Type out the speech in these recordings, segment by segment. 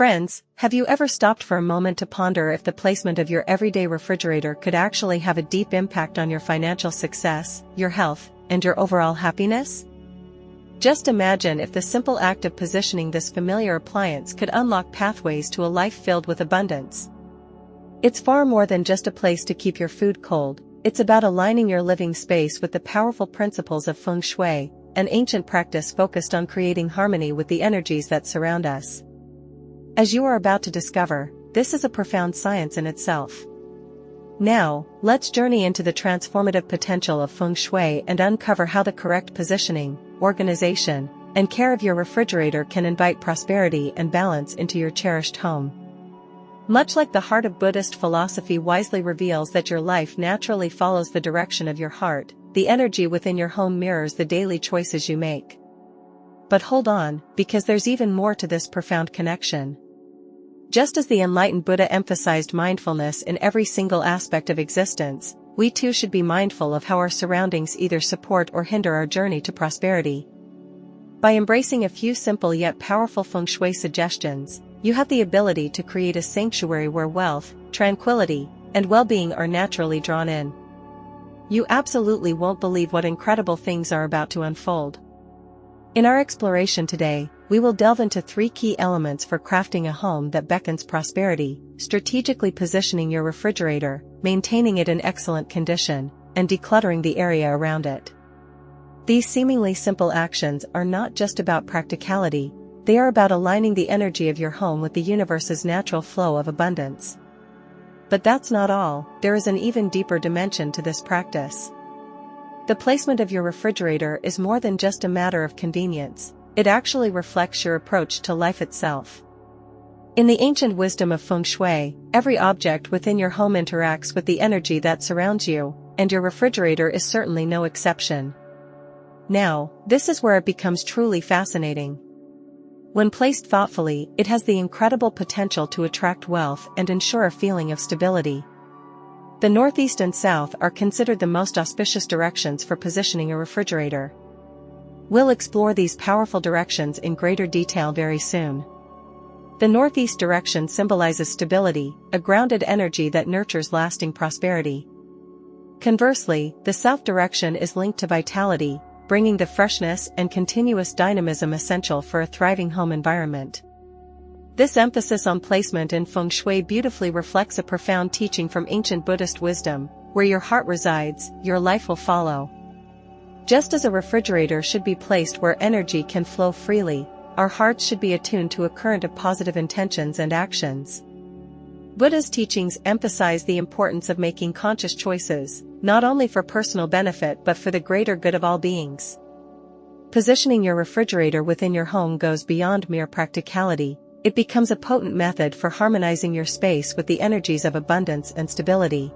Friends, have you ever stopped for a moment to ponder if the placement of your everyday refrigerator could actually have a deep impact on your financial success, your health, and your overall happiness? Just imagine if the simple act of positioning this familiar appliance could unlock pathways to a life filled with abundance. It's far more than just a place to keep your food cold, it's about aligning your living space with the powerful principles of feng shui, an ancient practice focused on creating harmony with the energies that surround us. As you are about to discover, this is a profound science in itself. Now, let's journey into the transformative potential of feng shui and uncover how the correct positioning, organization, and care of your refrigerator can invite prosperity and balance into your cherished home. Much like the heart of Buddhist philosophy wisely reveals that your life naturally follows the direction of your heart, the energy within your home mirrors the daily choices you make. But hold on, because there's even more to this profound connection. Just as the enlightened Buddha emphasized mindfulness in every single aspect of existence, we too should be mindful of how our surroundings either support or hinder our journey to prosperity. By embracing a few simple yet powerful feng shui suggestions, you have the ability to create a sanctuary where wealth, tranquility, and well-being are naturally drawn in. You absolutely won't believe what incredible things are about to unfold. In our exploration today, we will delve into 3 key elements for crafting a home that beckons prosperity: strategically positioning your refrigerator, maintaining it in excellent condition, and decluttering the area around it. These seemingly simple actions are not just about practicality, they are about aligning the energy of your home with the universe's natural flow of abundance. But that's not all, there is an even deeper dimension to this practice. The placement of your refrigerator is more than just a matter of convenience, it actually reflects your approach to life itself. In the ancient wisdom of feng shui, every object within your home interacts with the energy that surrounds you, and your refrigerator is certainly no exception. Now, this is where it becomes truly fascinating. When placed thoughtfully, it has the incredible potential to attract wealth and ensure a feeling of stability. The northeast and south are considered the most auspicious directions for positioning a refrigerator. We'll explore these powerful directions in greater detail very soon. The northeast direction symbolizes stability, a grounded energy that nurtures lasting prosperity. Conversely, the south direction is linked to vitality, bringing the freshness and continuous dynamism essential for a thriving home environment. This emphasis on placement in feng shui beautifully reflects a profound teaching from ancient Buddhist wisdom: where your heart resides, your life will follow. Just as a refrigerator should be placed where energy can flow freely, our hearts should be attuned to a current of positive intentions and actions. Buddha's teachings emphasize the importance of making conscious choices, not only for personal benefit but for the greater good of all beings. Positioning your refrigerator within your home goes beyond mere practicality, it becomes a potent method for harmonizing your space with the energies of abundance and stability.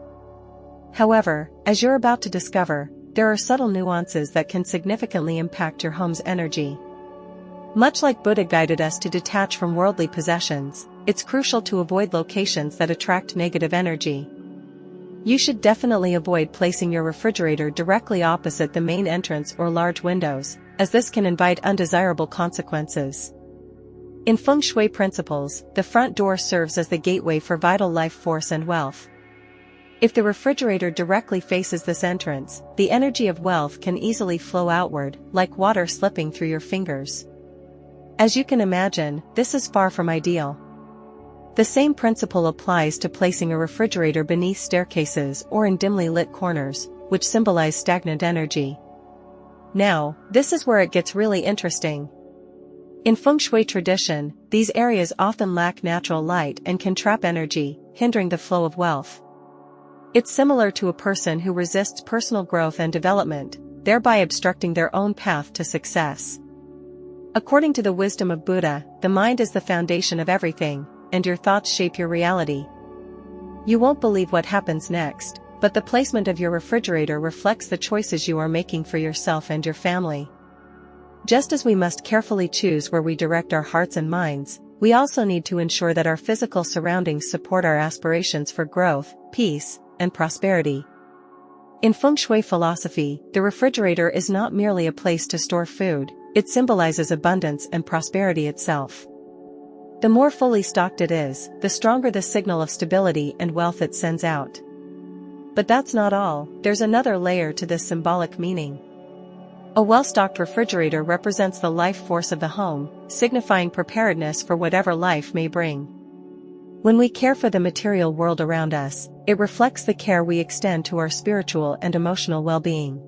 However, as you're about to discover, there are subtle nuances that can significantly impact your home's energy. Much like Buddha guided us to detach from worldly possessions, it's crucial to avoid locations that attract negative energy. You should definitely avoid placing your refrigerator directly opposite the main entrance or large windows, as this can invite undesirable consequences. In feng shui principles, the front door serves as the gateway for vital life force and wealth. If the refrigerator directly faces this entrance, the energy of wealth can easily flow outward, like water slipping through your fingers. As you can imagine, this is far from ideal. The same principle applies to placing a refrigerator beneath staircases or in dimly lit corners, which symbolize stagnant energy. Now, this is where it gets really interesting. In feng shui tradition, these areas often lack natural light and can trap energy, hindering the flow of wealth. It's similar to a person who resists personal growth and development, thereby obstructing their own path to success. According to the wisdom of Buddha, the mind is the foundation of everything, and your thoughts shape your reality. You won't believe what happens next, but the placement of your refrigerator reflects the choices you are making for yourself and your family. Just as we must carefully choose where we direct our hearts and minds, we also need to ensure that our physical surroundings support our aspirations for growth, peace, and prosperity. In feng shui philosophy, the refrigerator is not merely a place to store food, it symbolizes abundance and prosperity itself. The more fully stocked it is, the stronger the signal of stability and wealth it sends out. But that's not all, there's another layer to this symbolic meaning. A well-stocked refrigerator represents the life force of the home, signifying preparedness for whatever life may bring. When we care for the material world around us, it reflects the care we extend to our spiritual and emotional well-being.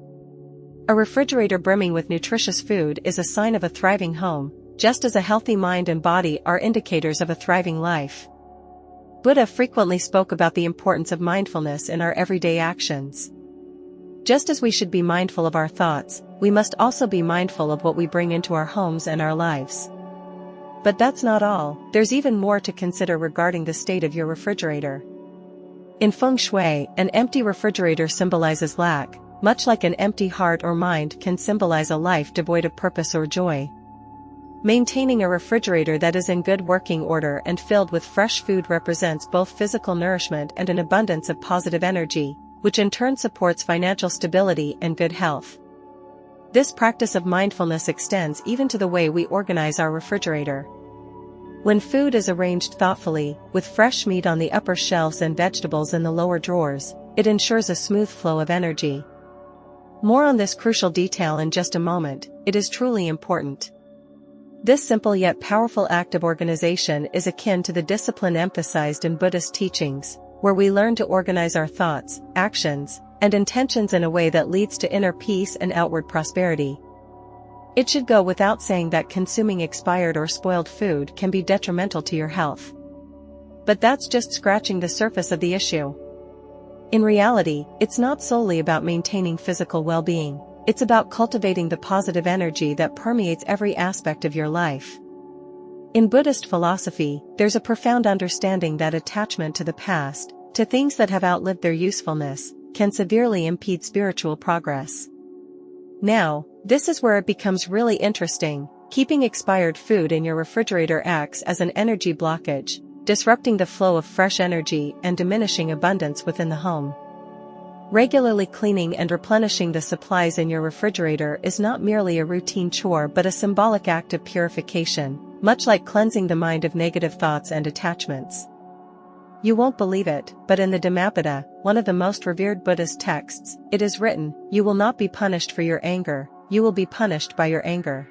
A refrigerator brimming with nutritious food is a sign of a thriving home, just as a healthy mind and body are indicators of a thriving life. Buddha frequently spoke about the importance of mindfulness in our everyday actions. Just as we should be mindful of our thoughts, we must also be mindful of what we bring into our homes and our lives. But that's not all, there's even more to consider regarding the state of your refrigerator. In feng shui, an empty refrigerator symbolizes lack, much like an empty heart or mind can symbolize a life devoid of purpose or joy. Maintaining a refrigerator that is in good working order and filled with fresh food represents both physical nourishment and an abundance of positive energy, which in turn supports financial stability and good health. This practice of mindfulness extends even to the way we organize our refrigerator. When food is arranged thoughtfully, with fresh meat on the upper shelves and vegetables in the lower drawers, it ensures a smooth flow of energy. More on this crucial detail in just a moment, it is truly important. This simple yet powerful act of organization is akin to the discipline emphasized in Buddhist teachings, where we learn to organize our thoughts, actions, and intentions in a way that leads to inner peace and outward prosperity. It should go without saying that consuming expired or spoiled food can be detrimental to your health. But that's just scratching the surface of the issue. In reality, it's not solely about maintaining physical well-being, it's about cultivating the positive energy that permeates every aspect of your life. In Buddhist philosophy, there's a profound understanding that attachment to the past, to things that have outlived their usefulness, can severely impede spiritual progress. Now, this is where it becomes really interesting. Keeping expired food in your refrigerator acts as an energy blockage, disrupting the flow of fresh energy and diminishing abundance within the home. Regularly cleaning and replenishing the supplies in your refrigerator is not merely a routine chore but a symbolic act of purification, much like cleansing the mind of negative thoughts and attachments. You won't believe it, but in the Dhammapada, one of the most revered Buddhist texts, it is written, "You will not be punished for your anger, you will be punished by your anger."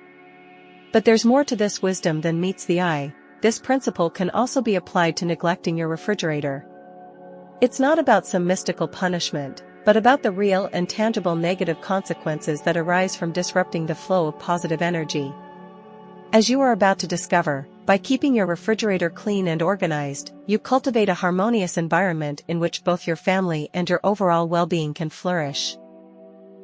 But there's more to this wisdom than meets the eye. This principle can also be applied to neglecting your refrigerator. It's not about some mystical punishment, but about the real and tangible negative consequences that arise from disrupting the flow of positive energy. As you are about to discover, by keeping your refrigerator clean and organized, you cultivate a harmonious environment in which both your family and your overall well-being can flourish.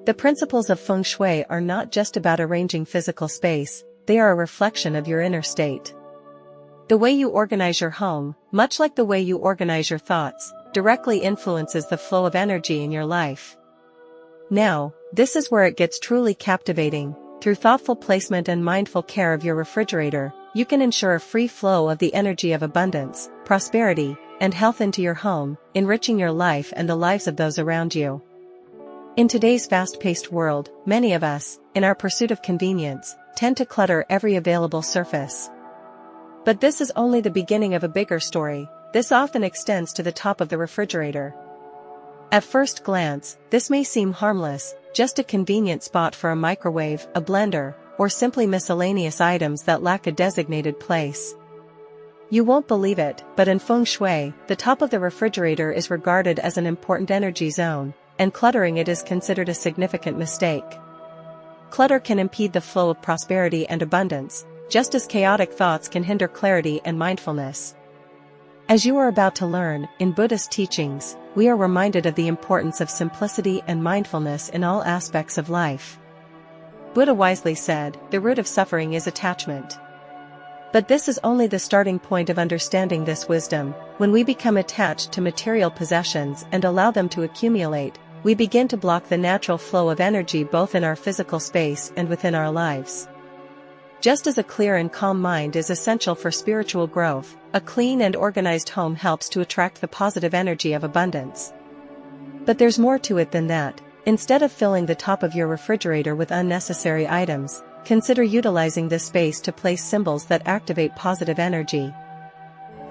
The principles of feng shui are not just about arranging physical space, they are a reflection of your inner state. The way you organize your home, much like the way you organize your thoughts, directly influences the flow of energy in your life. Now, this is where it gets truly captivating. Through thoughtful placement and mindful care of your refrigerator, you can ensure a free flow of the energy of abundance, prosperity, and health into your home, enriching your life and the lives of those around you. In today's fast-paced world, many of us, in our pursuit of convenience, tend to clutter every available surface. But this is only the beginning of a bigger story. This often extends to the top of the refrigerator. At first glance, this may seem harmless, just a convenient spot for a microwave, a blender, or simply miscellaneous items that lack a designated place. You won't believe it, but in feng shui, the top of the refrigerator is regarded as an important energy zone, and cluttering it is considered a significant mistake. Clutter can impede the flow of prosperity and abundance, just as chaotic thoughts can hinder clarity and mindfulness. As you are about to learn, in Buddhist teachings, we are reminded of the importance of simplicity and mindfulness in all aspects of life. Buddha wisely said, "The root of suffering is attachment." But this is only the starting point of understanding this wisdom. When we become attached to material possessions and allow them to accumulate, we begin to block the natural flow of energy both in our physical space and within our lives. Just as a clear and calm mind is essential for spiritual growth, a clean and organized home helps to attract the positive energy of abundance. But there's more to it than that. Instead of filling the top of your refrigerator with unnecessary items, consider utilizing this space to place symbols that activate positive energy.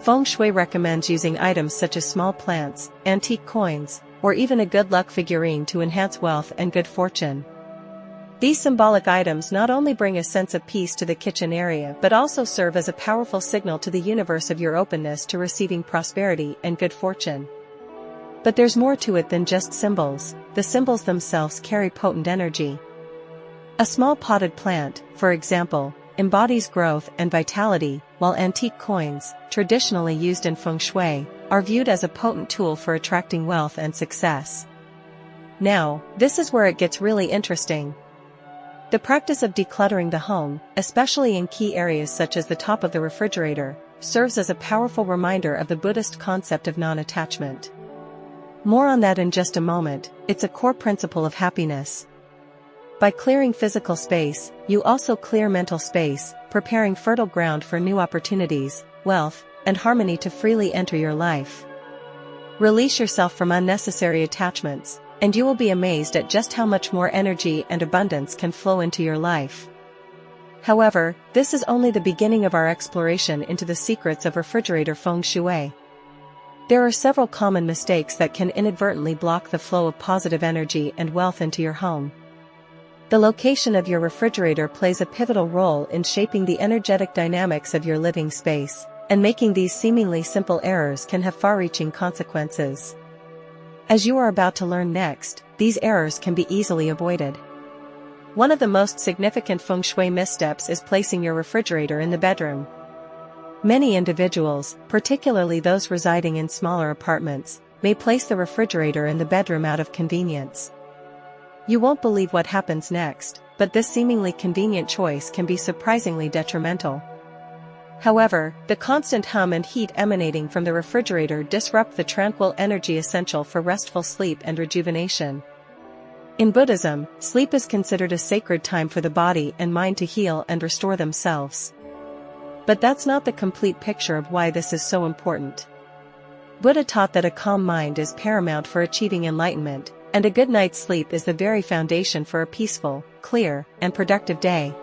Feng Shui recommends using items such as small plants, antique coins, or even a good luck figurine to enhance wealth and good fortune. These symbolic items not only bring a sense of peace to the kitchen area but also serve as a powerful signal to the universe of your openness to receiving prosperity and good fortune. But there's more to it than just symbols. The symbols themselves carry potent energy. A small potted plant, for example, embodies growth and vitality, while antique coins, traditionally used in Feng Shui, are viewed as a potent tool for attracting wealth and success. Now, this is where it gets really interesting. The practice of decluttering the home, especially in key areas such as the top of the refrigerator, serves as a powerful reminder of the Buddhist concept of non-attachment. More on that in just a moment. It's a core principle of happiness. By clearing physical space, you also clear mental space, preparing fertile ground for new opportunities, wealth, and harmony to freely enter your life. Release yourself from unnecessary attachments, and you will be amazed at just how much more energy and abundance can flow into your life. However, this is only the beginning of our exploration into the secrets of refrigerator Feng Shui. There are several common mistakes that can inadvertently block the flow of positive energy and wealth into your home. The location of your refrigerator plays a pivotal role in shaping the energetic dynamics of your living space, and making these seemingly simple errors can have far-reaching consequences. As you are about to learn next, these errors can be easily avoided. One of the most significant Feng Shui missteps is placing your refrigerator in the bedroom. Many individuals, particularly those residing in smaller apartments, may place the refrigerator in the bedroom out of convenience. You won't believe what happens next, but this seemingly convenient choice can be surprisingly detrimental. However, the constant hum and heat emanating from the refrigerator disrupt the tranquil energy essential for restful sleep and rejuvenation. In Buddhism, sleep is considered a sacred time for the body and mind to heal and restore themselves. But that's not the complete picture of why this is so important. Buddha taught that a calm mind is paramount for achieving enlightenment, and a good night's sleep is the very foundation for a peaceful, clear, and productive day.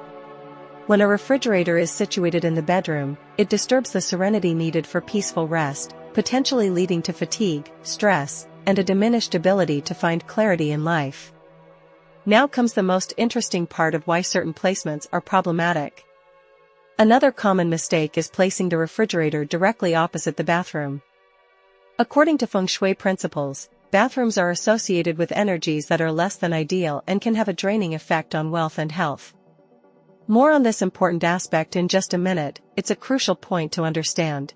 When a refrigerator is situated in the bedroom, it disturbs the serenity needed for peaceful rest, potentially leading to fatigue, stress, and a diminished ability to find clarity in life. Now comes the most interesting part of why certain placements are problematic. Another common mistake is placing the refrigerator directly opposite the bathroom. According to Feng Shui principles, bathrooms are associated with energies that are less than ideal and can have a draining effect on wealth and health. More on this important aspect in just a minute. It's a crucial point to understand.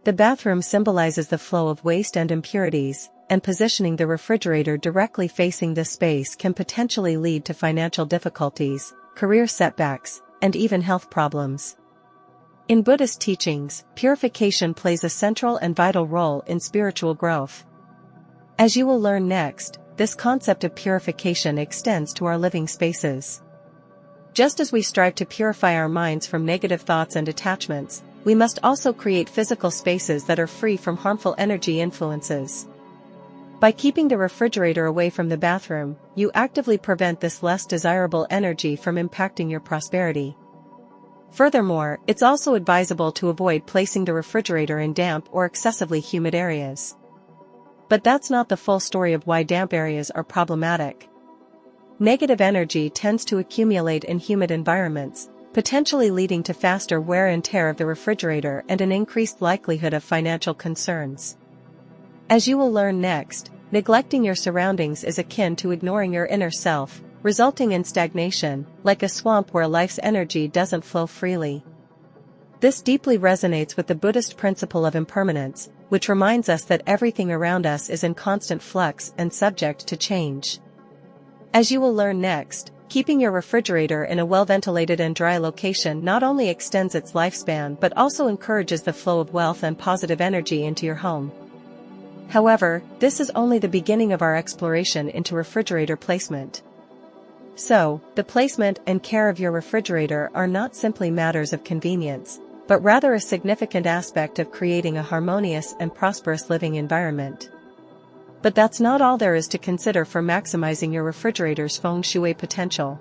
The bathroom symbolizes the flow of waste and impurities, and positioning the refrigerator directly facing this space can potentially lead to financial difficulties, career setbacks, and even health problems. In Buddhist teachings, purification plays a central and vital role in spiritual growth. As you will learn next, this concept of purification extends to our living spaces. Just as we strive to purify our minds from negative thoughts and attachments, we must also create physical spaces that are free from harmful energy influences. By keeping the refrigerator away from the bathroom, you actively prevent this less desirable energy from impacting your prosperity. Furthermore, it's also advisable to avoid placing the refrigerator in damp or excessively humid areas. But that's not the full story of why damp areas are problematic. Negative energy tends to accumulate in humid environments, potentially leading to faster wear and tear of the refrigerator and an increased likelihood of financial concerns. As you will learn next, neglecting your surroundings is akin to ignoring your inner self, resulting in stagnation, like a swamp where life's energy doesn't flow freely. This deeply resonates with the Buddhist principle of impermanence, which reminds us that everything around us is in constant flux and subject to change. As you will learn next, keeping your refrigerator in a well-ventilated and dry location not only extends its lifespan but also encourages the flow of wealth and positive energy into your home. However, this is only the beginning of our exploration into refrigerator placement. So, the placement and care of your refrigerator are not simply matters of convenience, but rather a significant aspect of creating a harmonious and prosperous living environment. But that's not all there is to consider for maximizing your refrigerator's Feng Shui potential.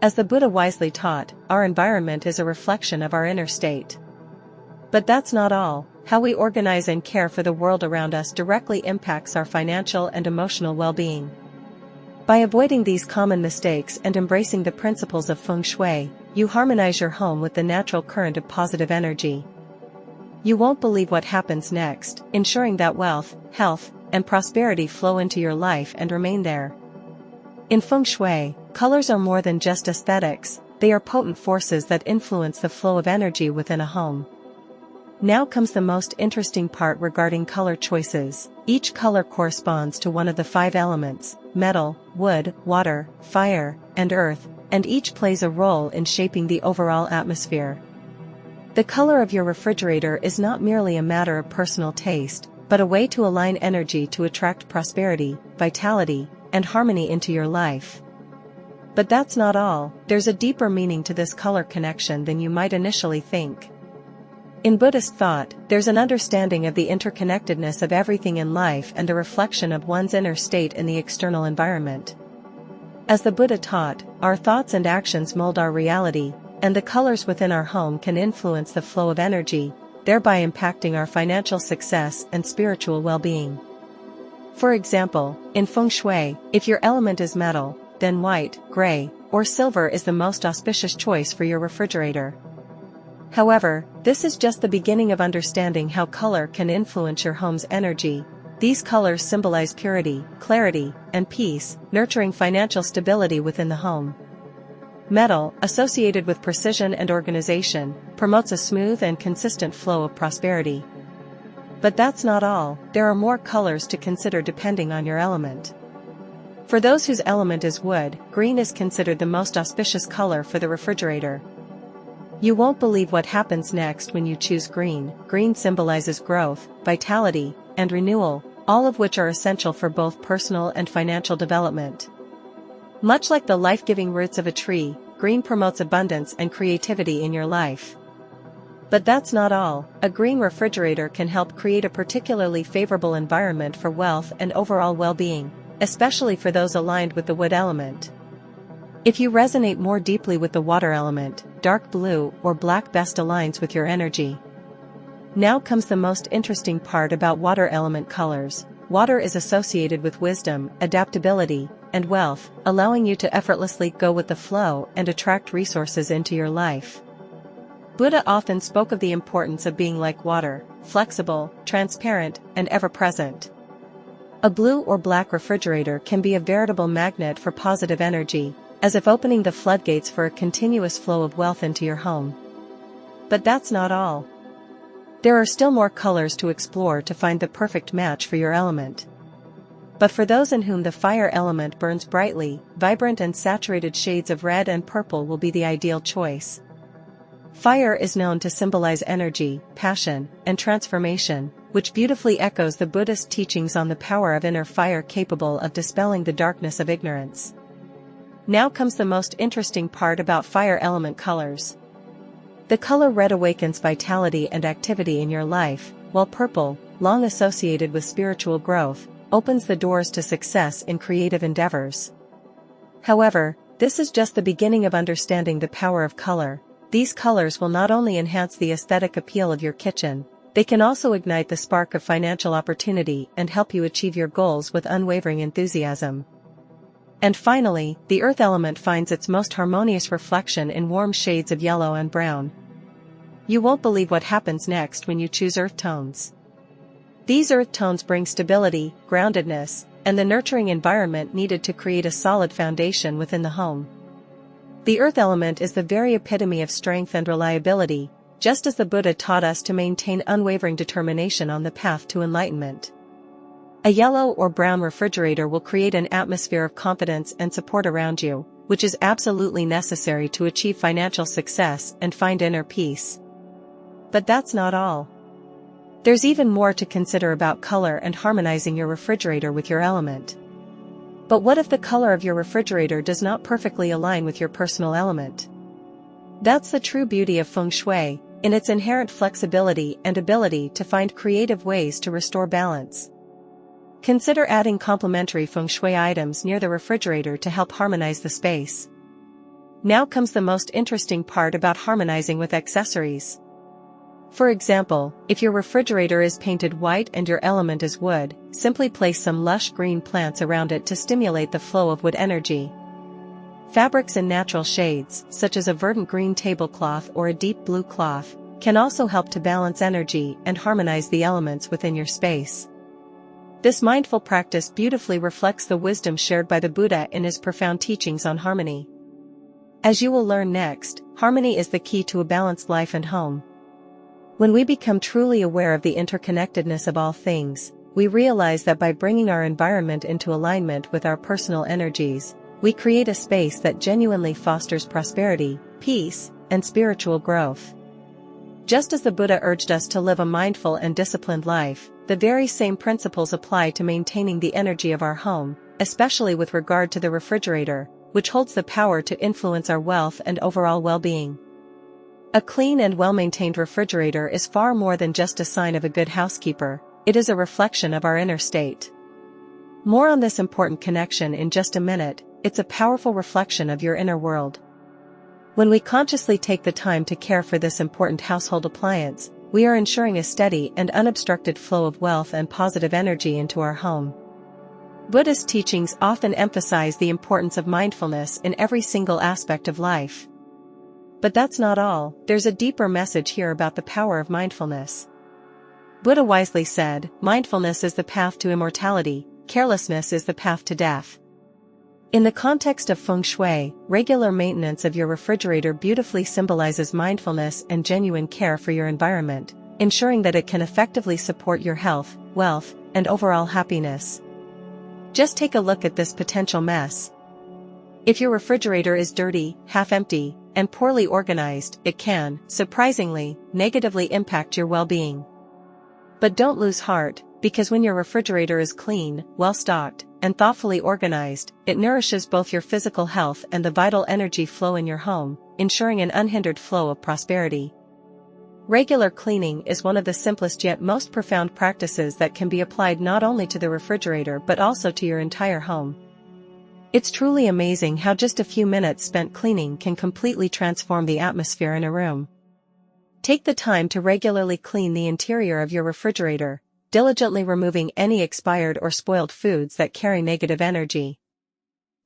As the Buddha wisely taught, our environment is a reflection of our inner state. But that's not all. How we organize and care for the world around us directly impacts our financial and emotional well-being. By avoiding these common mistakes and embracing the principles of feng shui, you harmonize your home with the natural current of positive energy. You won't believe what happens next, ensuring that wealth, health, and prosperity flow into your life and remain there. In feng shui, colors are more than just aesthetics, they are potent forces that influence the flow of energy within a home. Now comes the most interesting part regarding color choices. Each color corresponds to one of the 5 elements: metal, wood, water, fire, and earth, and each plays a role in shaping the overall atmosphere. The color of your refrigerator is not merely a matter of personal taste, but a way to align energy to attract prosperity, vitality, and harmony into your life. But that's not all. There's a deeper meaning to this color connection than you might initially think. In Buddhist thought, there's an understanding of the interconnectedness of everything in life and a reflection of one's inner state in the external environment. As the Buddha taught, our thoughts and actions mold our reality, and the colors within our home can influence the flow of energy, thereby impacting our financial success and spiritual well-being. For example, in feng shui, if your element is metal, then white, gray, or silver is the most auspicious choice for your refrigerator. However, this is just the beginning of understanding how color can influence your home's energy. These colors symbolize purity, clarity, and peace, nurturing financial stability within the home. Metal, associated with precision and organization, promotes a smooth and consistent flow of prosperity. But that's not all. There are more colors to consider depending on your element. For those whose element is wood, green is considered the most auspicious color for the refrigerator. You won't believe what happens next when you choose green. Green symbolizes growth, vitality, and renewal, all of which are essential for both personal and financial development. Much like the life-giving roots of a tree, green promotes abundance and creativity in your life. But that's not all. A green refrigerator can help create a particularly favorable environment for wealth and overall well-being, especially for those aligned with the wood element. If you resonate more deeply with the water element, dark blue or black best aligns with your energy. Now comes the most interesting part about water element colors. Water is associated with wisdom, adaptability, and wealth, allowing you to effortlessly go with the flow and attract resources into your life. Buddha often spoke of the importance of being like water, flexible, transparent, and ever-present. A blue or black refrigerator can be a veritable magnet for positive energy, as if opening the floodgates for a continuous flow of wealth into your home. But that's not all. There are still more colors to explore to find the perfect match for your element. But for those in whom the fire element burns brightly, vibrant and saturated shades of red and purple will be the ideal choice. Fire is known to symbolize energy, passion, and transformation, which beautifully echoes the Buddhist teachings on the power of inner fire capable of dispelling the darkness of ignorance. Now comes the most interesting part about fire element colors. The color red awakens vitality and activity in your life, while purple, long associated with spiritual growth, opens the doors to success in creative endeavors. However, this is just the beginning of understanding the power of color. These colors will not only enhance the aesthetic appeal of your kitchen, they can also ignite the spark of financial opportunity and help you achieve your goals with unwavering enthusiasm. And finally, the earth element finds its most harmonious reflection in warm shades of yellow and brown. You won't believe what happens next when you choose earth tones. These earth tones bring stability, groundedness, and the nurturing environment needed to create a solid foundation within the home. The earth element is the very epitome of strength and reliability, just as the Buddha taught us to maintain unwavering determination on the path to enlightenment. A yellow or brown refrigerator will create an atmosphere of confidence and support around you, which is absolutely necessary to achieve financial success and find inner peace. But that's not all. There's even more to consider about color and harmonizing your refrigerator with your element. But what if the color of your refrigerator does not perfectly align with your personal element? That's the true beauty of feng shui, in its inherent flexibility and ability to find creative ways to restore balance. Consider adding complementary feng shui items near the refrigerator to help harmonize the space. Now comes the most interesting part about harmonizing with accessories. For example, if your refrigerator is painted white and your element is wood, simply place some lush green plants around it to stimulate the flow of wood energy. Fabrics in natural shades, such as a verdant green tablecloth or a deep blue cloth, can also help to balance energy and harmonize the elements within your space. This mindful practice beautifully reflects the wisdom shared by the Buddha in his profound teachings on harmony. As you will learn next, harmony is the key to a balanced life and home. When we become truly aware of the interconnectedness of all things, we realize that by bringing our environment into alignment with our personal energies, we create a space that genuinely fosters prosperity, peace, and spiritual growth. Just as the Buddha urged us to live a mindful and disciplined life, the very same principles apply to maintaining the energy of our home, especially with regard to the refrigerator, which holds the power to influence our wealth and overall well-being. A clean and well-maintained refrigerator is far more than just a sign of a good housekeeper, it is a reflection of our inner state. More on this important connection in just a minute. It's a powerful reflection of your inner world. When we consciously take the time to care for this important household appliance, we are ensuring a steady and unobstructed flow of wealth and positive energy into our home. Buddhist teachings often emphasize the importance of mindfulness in every single aspect of life. But that's not all, there's a deeper message here about the power of mindfulness. Buddha wisely said, "Mindfulness is the path to immortality, carelessness is the path to death." In the context of feng shui, regular maintenance of your refrigerator beautifully symbolizes mindfulness and genuine care for your environment, ensuring that it can effectively support your health, wealth, and overall happiness. Just take a look at this potential mess. If your refrigerator is dirty, half-empty, and poorly organized, it can, surprisingly, negatively impact your well-being. But don't lose heart, because when your refrigerator is clean, well-stocked, and thoughtfully organized, it nourishes both your physical health and the vital energy flow in your home, ensuring an unhindered flow of prosperity. Regular cleaning is one of the simplest yet most profound practices that can be applied not only to the refrigerator but also to your entire home. It's truly amazing how just a few minutes spent cleaning can completely transform the atmosphere in a room. Take the time to regularly clean the interior of your refrigerator, diligently removing any expired or spoiled foods that carry negative energy.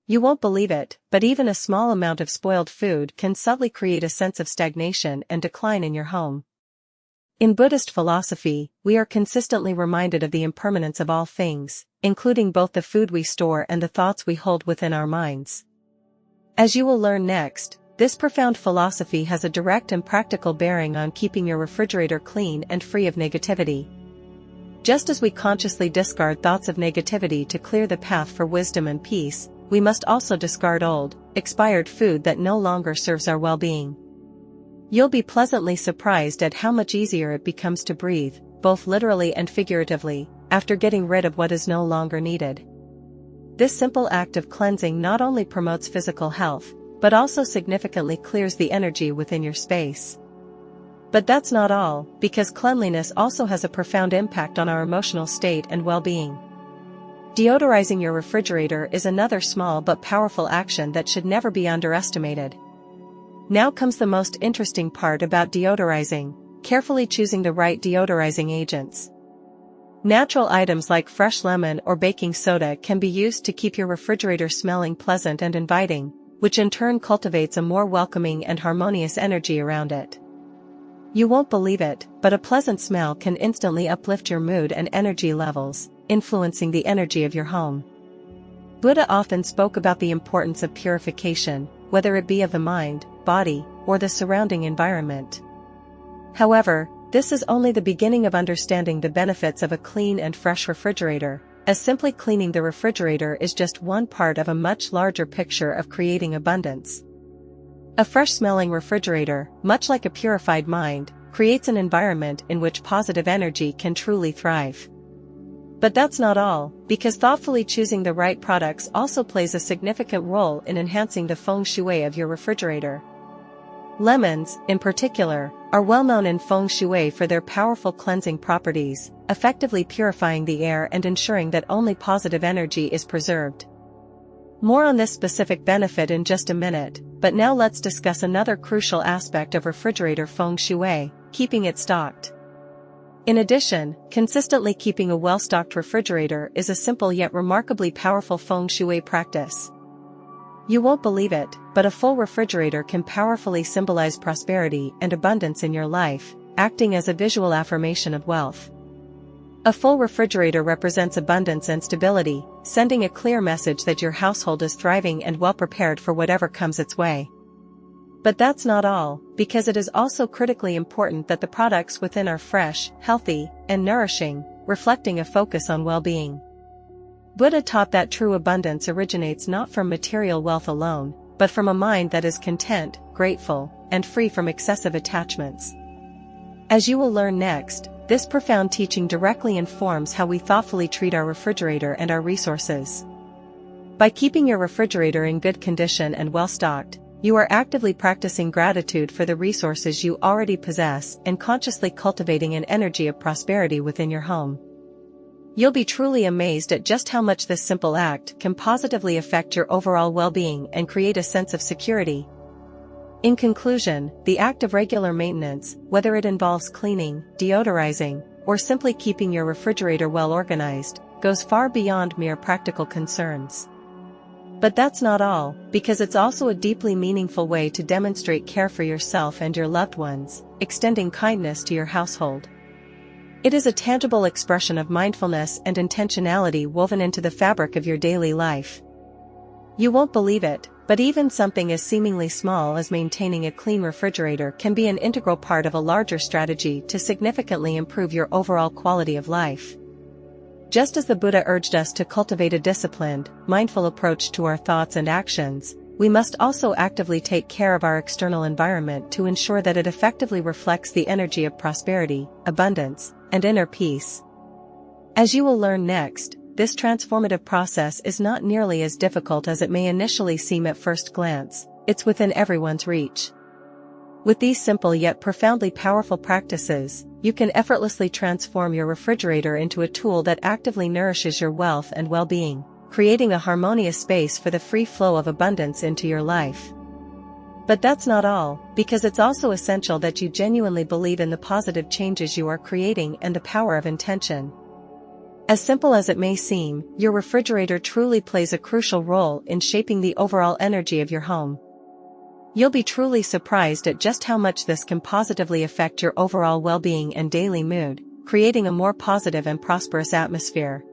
You won't believe it, but even a small amount of spoiled food can subtly create a sense of stagnation and decline in your home. In Buddhist philosophy, we are consistently reminded of the impermanence of all things, including both the food we store and the thoughts we hold within our minds. As you will learn next, this profound philosophy has a direct and practical bearing on keeping your refrigerator clean and free of negativity. Just as we consciously discard thoughts of negativity to clear the path for wisdom and peace, we must also discard old, expired food that no longer serves our well-being. You'll be pleasantly surprised at how much easier it becomes to breathe, both literally and figuratively, after getting rid of what is no longer needed. This simple act of cleansing not only promotes physical health, but also significantly clears the energy within your space. But that's not all, because cleanliness also has a profound impact on our emotional state and well-being. Deodorizing your refrigerator is another small but powerful action that should never be underestimated. Now comes the most interesting part about deodorizing: carefully choosing the right deodorizing agents. Natural items like fresh lemon or baking soda can be used to keep your refrigerator smelling pleasant and inviting, which in turn cultivates a more welcoming and harmonious energy around it. You won't believe it, but a pleasant smell can instantly uplift your mood and energy levels, influencing the energy of your home. Buddha often spoke about the importance of purification, whether it be of the mind, body, or the surrounding environment. However, this is only the beginning of understanding the benefits of a clean and fresh refrigerator, as simply cleaning the refrigerator is just one part of a much larger picture of creating abundance. A fresh-smelling refrigerator, much like a purified mind, creates an environment in which positive energy can truly thrive. But that's not all, because thoughtfully choosing the right products also plays a significant role in enhancing the feng shui of your refrigerator. Lemons, in particular, are well known in feng shui for their powerful cleansing properties, effectively purifying the air and ensuring that only positive energy is preserved. More on this specific benefit in just a minute, but now let's discuss another crucial aspect of refrigerator feng shui: keeping it stocked. In addition, consistently keeping a well-stocked refrigerator is a simple yet remarkably powerful feng shui practice. You won't believe it, but a full refrigerator can powerfully symbolize prosperity and abundance in your life, acting as a visual affirmation of wealth. A full refrigerator represents abundance and stability, sending a clear message that your household is thriving and well prepared for whatever comes its way. But that's not all, because it is also critically important that the products within are fresh, healthy, and nourishing, reflecting a focus on well-being. Buddha taught that true abundance originates not from material wealth alone, but from a mind that is content, grateful, and free from excessive attachments. As you will learn next, this profound teaching directly informs how we thoughtfully treat our refrigerator and our resources. By keeping your refrigerator in good condition and well-stocked, you are actively practicing gratitude for the resources you already possess and consciously cultivating an energy of prosperity within your home. You'll be truly amazed at just how much this simple act can positively affect your overall well-being and create a sense of security. In conclusion, the act of regular maintenance, whether it involves cleaning, deodorizing, or simply keeping your refrigerator well organized, goes far beyond mere practical concerns. But that's not all, because it's also a deeply meaningful way to demonstrate care for yourself and your loved ones, extending kindness to your household. It is a tangible expression of mindfulness and intentionality woven into the fabric of your daily life. You won't believe it, but even something as seemingly small as maintaining a clean refrigerator can be an integral part of a larger strategy to significantly improve your overall quality of life. Just as the Buddha urged us to cultivate a disciplined, mindful approach to our thoughts and actions, we must also actively take care of our external environment to ensure that it effectively reflects the energy of prosperity, abundance, and inner peace. As you will learn next, this transformative process is not nearly as difficult as it may initially seem at first glance. It's within everyone's reach. With these simple yet profoundly powerful practices, you can effortlessly transform your refrigerator into a tool that actively nourishes your wealth and well-being, creating a harmonious space for the free flow of abundance into your life. But that's not all, because it's also essential that you genuinely believe in the positive changes you are creating and the power of intention. As simple as it may seem, your refrigerator truly plays a crucial role in shaping the overall energy of your home. You'll be truly surprised at just how much this can positively affect your overall well-being and daily mood, creating a more positive and prosperous atmosphere.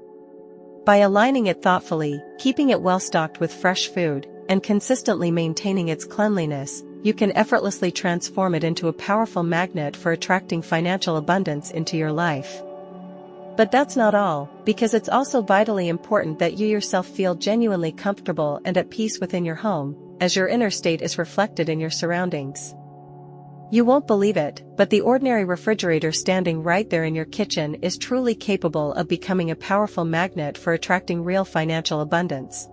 By aligning it thoughtfully, keeping it well-stocked with fresh food, and consistently maintaining its cleanliness, you can effortlessly transform it into a powerful magnet for attracting financial abundance into your life. But that's not all, because it's also vitally important that you yourself feel genuinely comfortable and at peace within your home, as your inner state is reflected in your surroundings. You won't believe it, but the ordinary refrigerator standing right there in your kitchen is truly capable of becoming a powerful magnet for attracting real financial abundance.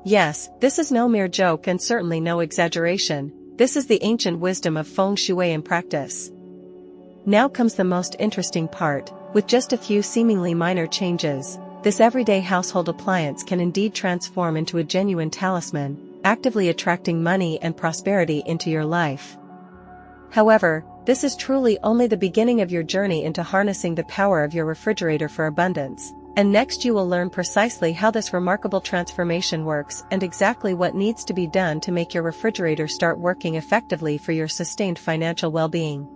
Yes, this is no mere joke and certainly no exaggeration. This is the ancient wisdom of feng shui in practice. Now comes the most interesting part. With just a few seemingly minor changes, this everyday household appliance can indeed transform into a genuine talisman, actively attracting money and prosperity into your life. However, this is truly only the beginning of your journey into harnessing the power of your refrigerator for abundance, and next you will learn precisely how this remarkable transformation works and exactly what needs to be done to make your refrigerator start working effectively for your sustained financial well-being.